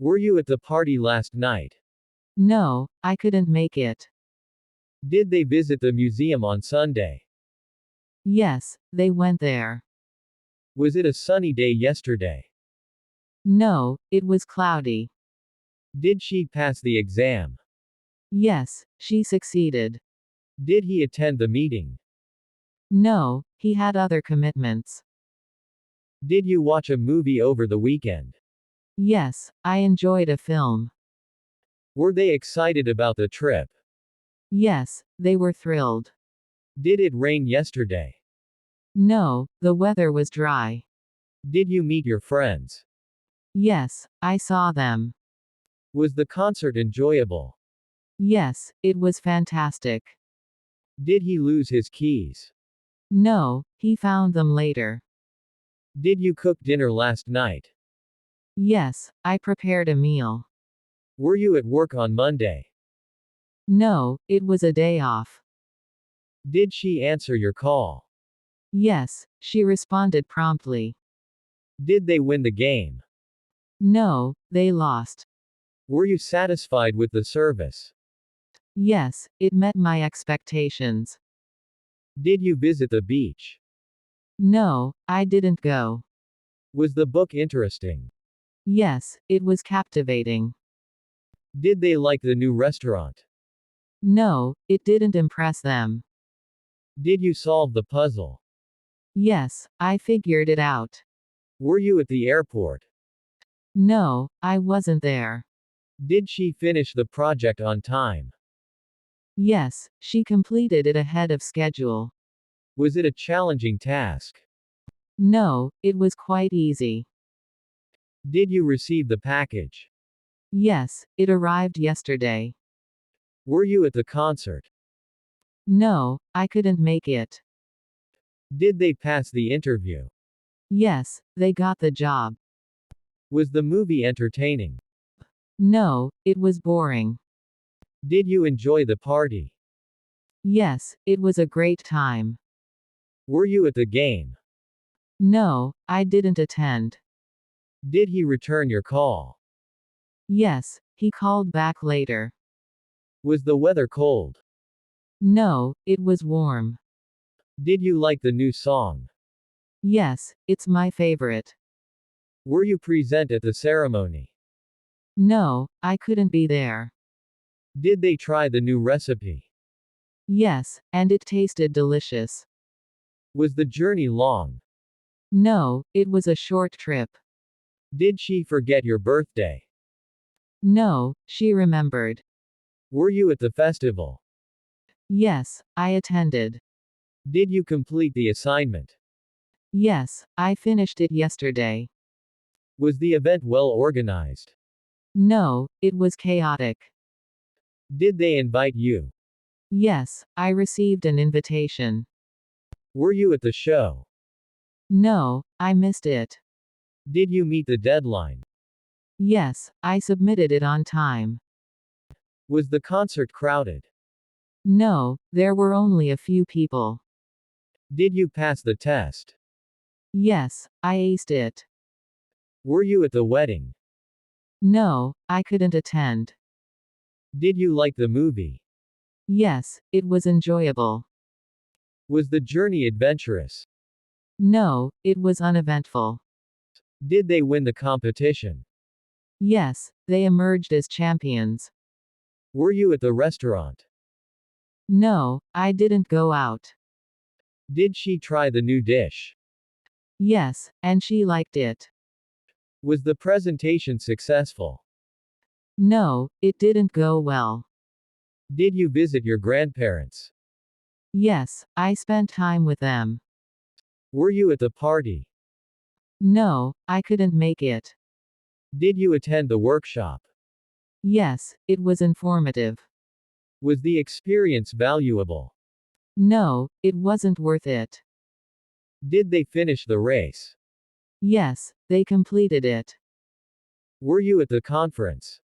Were you at the party last night? No, I couldn't make it. Did they visit the museum on Sunday? Yes, they went there. Was it a sunny day yesterday? No, it was cloudy. Did she pass the exam? Yes, she succeeded. Did he attend the meeting? No, he had other commitments. Did you watch a movie over the weekend? Yes, I enjoyed a film. Were they excited about the trip? Yes, they were thrilled. Did it rain yesterday? No, the weather was dry. Did you meet your friends? Yes, I saw them. Was the concert enjoyable? Yes, it was fantastic. Did he lose his keys? No, he found them later. Did you cook dinner last night? Yes, I prepared a meal. Were you at work on Monday? No, it was a day off. Did she answer your call? Yes, she responded promptly. Did they win the game? No, they lost. Were you satisfied with the service? Yes, it met my expectations. Did you visit the beach? No, I didn't go. Was the book interesting? Yes, it was captivating. Did they like the new restaurant? No, it didn't impress them. Did you solve the puzzle? Yes, I figured it out. Were you at the airport? No, I wasn't there. Did she finish the project on time? Yes, she completed it ahead of schedule. Was it a challenging task? No, it was quite easy. Did you receive the package? Yes, it arrived yesterday. Were you at the concert? No, I couldn't make it. Did they pass the interview? Yes, they got the job. Was the movie entertaining? No, it was boring. Did you enjoy the party? Yes, it was a great time. Were you at the game? No, I didn't attend. Did he return your call? Yes, he called back later. Was the weather cold? No, it was warm. Did you like the new song? Yes, it's my favorite. Were you present at the ceremony? No, I couldn't be there. Did they try the new recipe? Yes, and it tasted delicious. Was the journey long? No, it was a short trip. Did she forget your birthday? No, she remembered. Were you at the festival? Yes, I attended. Did you complete the assignment? Yes, I finished it yesterday. Was the event well organized? No, it was chaotic. Did they invite you? Yes, I received an invitation. Were you at the show? No, I missed it. Did you meet the deadline? Yes, I submitted it on time. Was the concert crowded? No, there were only a few people. Did you pass the test? Yes, I aced it. Were you at the wedding? No, I couldn't attend. Did you like the movie? Yes, it was enjoyable. Was the journey adventurous? No, it was uneventful. Did they win the competition? Yes, they emerged as champions. Were you at the restaurant? No, I didn't go out. Did she try the new dish? Yes, and she liked it. Was the presentation successful? No, it didn't go well. Did you visit your grandparents? Yes, I spent time with them. Were you at the party? No, I couldn't make it. Did you attend the workshop? Yes, it was informative. Was the experience valuable? No, it wasn't worth it. Did they finish the race? Yes, they completed it. Were you at the conference?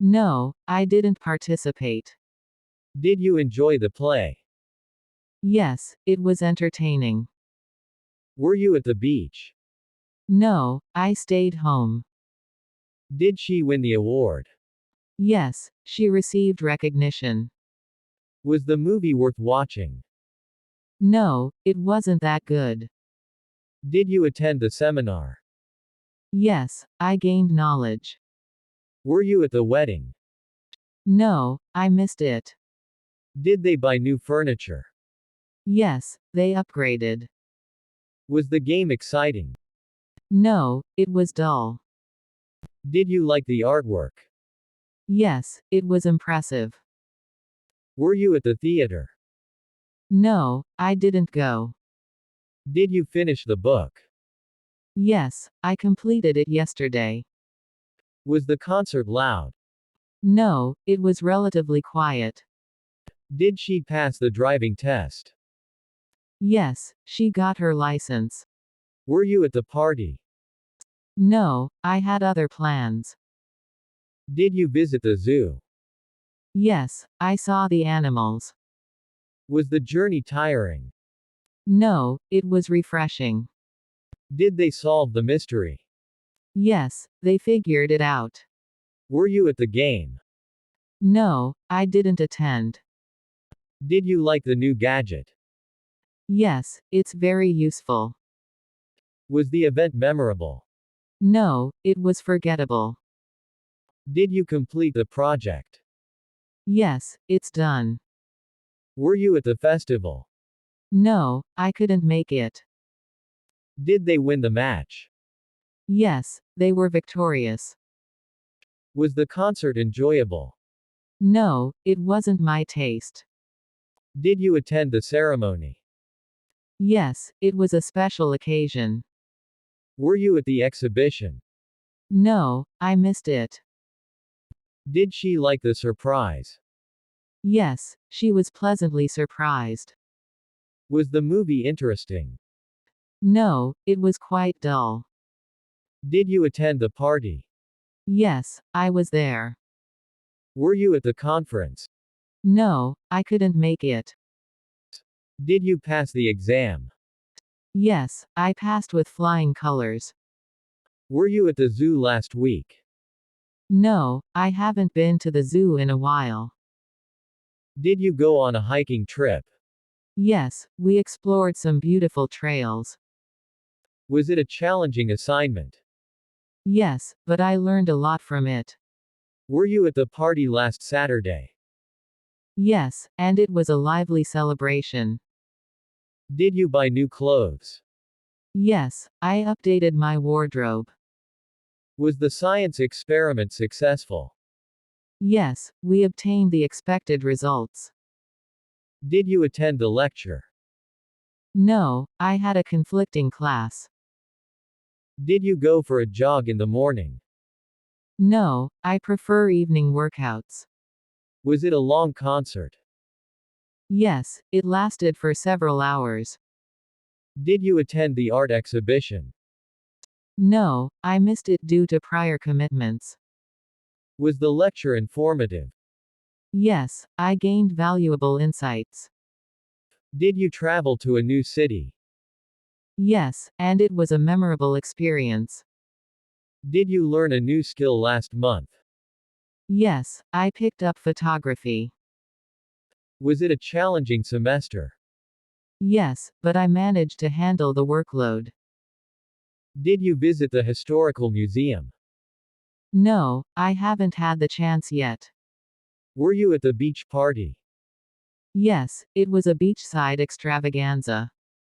No, I didn't participate. Did you enjoy the play? Yes, it was entertaining. Were you at the beach? No, I stayed home. Did she win the award? Yes, she received recognition. Was the movie worth watching? No, it wasn't that good. Did you attend the seminar? Yes, I gained knowledge. Were you at the wedding? No, I missed it. Did they buy new furniture? Yes, they upgraded. Was the game exciting? No, it was dull. Did you like the artwork? Yes, it was impressive. Were you at the theater? No, I didn't go. Did you finish the book? Yes, I completed it yesterday. Was the concert loud? No, it was relatively quiet. Did she pass the driving test? Yes, she got her license. Were you at the party? No, I had other plans. Did you visit the zoo? Yes, I saw the animals. Was the journey tiring? No, it was refreshing. Did they solve the mystery? Yes, they figured it out. Were you at the game? No, I didn't attend. Did you like the new gadget? Yes, it's very useful. Was the event memorable? No, it was forgettable. Did you complete the project? Yes, it's done. Were you at the festival? No, I couldn't make it. Did they win the match? Yes, they were victorious. Was the concert enjoyable? No, it wasn't my taste. Did you attend the ceremony? Yes, it was a special occasion. Were you at the exhibition? No, I missed it. Did she like the surprise? Yes, she was pleasantly surprised. Was the movie interesting? No, it was quite dull. Did you attend the party? Yes, I was there. Were you at the conference? No, I couldn't make it. Did you pass the exam? Yes, I passed with flying colors. Were you at the zoo last week? No, I haven't been to the zoo in a while. Did you go on a hiking trip? Yes, we explored some beautiful trails. Was it a challenging assignment? Yes, but I learned a lot from it. Were you at the party last Saturday? Yes, and it was a lively celebration. Did you buy new clothes? Yes, I updated my wardrobe. Was the science experiment successful? Yes, we obtained the expected results. Did you attend the lecture? No, I had a conflicting class. Did you go for a jog in the morning? No, I prefer evening workouts. Was it a long concert? Yes, it lasted for several hours. Did you attend the art exhibition? No, I missed it due to prior commitments. Was the lecture informative? Yes, I gained valuable insights. Did you travel to a new city? Yes, and it was a memorable experience. Did you learn a new skill last month? Yes, I picked up photography. Was it a challenging semester? Yes, but I managed to handle the workload. Did you visit the historical museum? No, I haven't had the chance yet. Were you at the beach party? Yes, it was a beachside extravaganza.